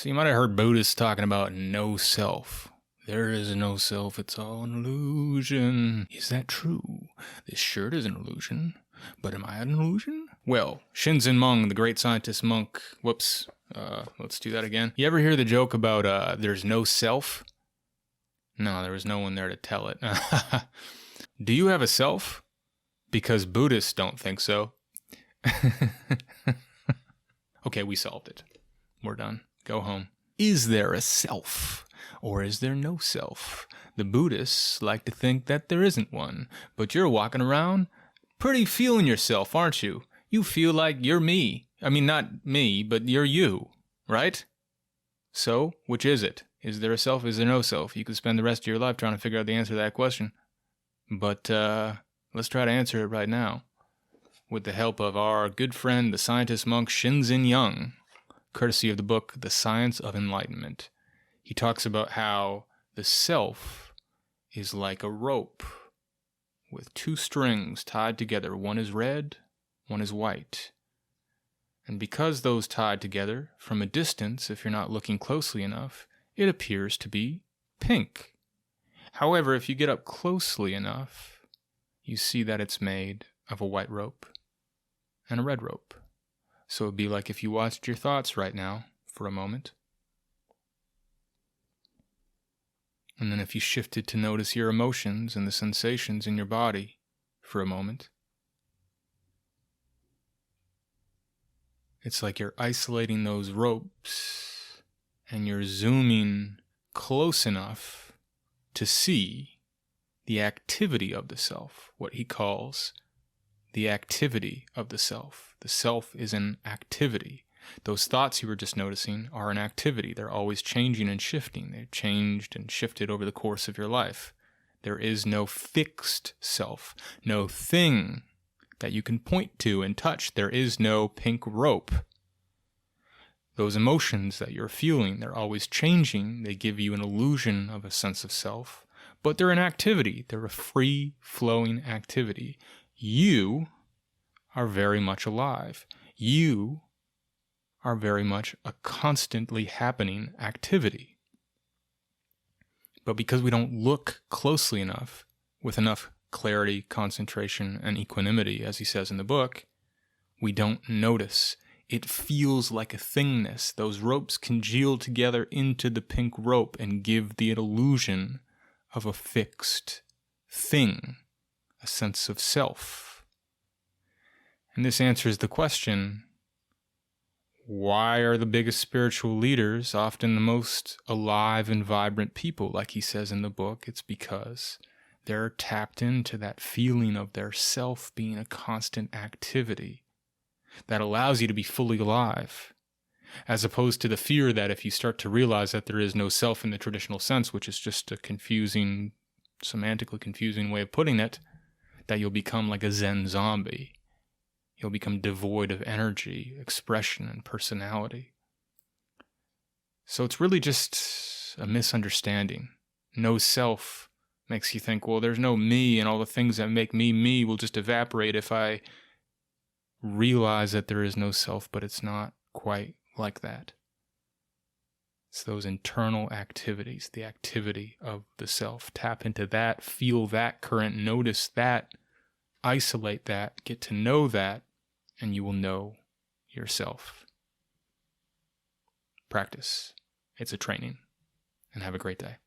So you might have heard Buddhists talking about no self. There is no self, it's all an illusion. Is that true? This shirt is an illusion, but am I an illusion? Well, Shinzen Young, the great scientist monk, let's do that again. You ever hear the joke about there's no self? No, there was no one there to tell it. Do you have a self? Because Buddhists don't think so. Okay, we solved it. We're done. Go home. Is there a self? Or is there no self? The Buddhists like to think that there isn't one, but you're walking around pretty feeling yourself, aren't you? You feel like you're me. I mean, not me, but you're you, right? So, which is it? Is there a self? Is there no self? You could spend the rest of your life trying to figure out the answer to that question. But let's try to answer it right now with the help of our good friend, the scientist monk Shinzen Young, courtesy of the book The Science of Enlightenment. He talks about how the self is like a rope with two strings tied together. One is red, one is white. And because those tied together, from a distance, if you're not looking closely enough, it appears to be pink. However, if you get up closely enough, you see that it's made of a white rope and a red rope. So it'd be like if you watched your thoughts right now for a moment. And then if you shifted to notice your emotions and the sensations in your body for a moment, it's like you're isolating those ropes and you're zooming close enough to see the activity of the self, what he calls the activity of the self. The self is an activity. Those thoughts you were just noticing are an activity. They're always changing and shifting. They've changed and shifted over the course of your life. There is no fixed self, no thing that you can point to and touch. There is no pink rope. Those emotions that you're feeling, they're always changing. They give you an illusion of a sense of self, but they're an activity. They're a free-flowing activity. You are very much alive. You are very much a constantly happening activity. But because we don't look closely enough, with enough clarity, concentration, and equanimity, as he says in the book, we don't notice. It feels like a thingness. Those ropes congeal together into the pink rope and give the illusion of a fixed thing, a sense of self. And this answers the question, why are the biggest spiritual leaders often the most alive and vibrant people, like he says in the book? It's because they're tapped into that feeling of their self being a constant activity that allows you to be fully alive, as opposed to the fear that if you start to realize that there is no self in the traditional sense, which is just a confusing, semantically confusing way of putting it, that you'll become like a Zen zombie. You'll become devoid of energy, expression, and personality. So it's really just a misunderstanding. No self makes you think, well, there's no me, and all the things that make me me will just evaporate if I realize that there is no self, but it's not quite like that. It's those internal activities, the activity of the self. Tap into that, feel that current, notice that, isolate that, get to know that, and you will know yourself. Practice. It's a training. And have a great day.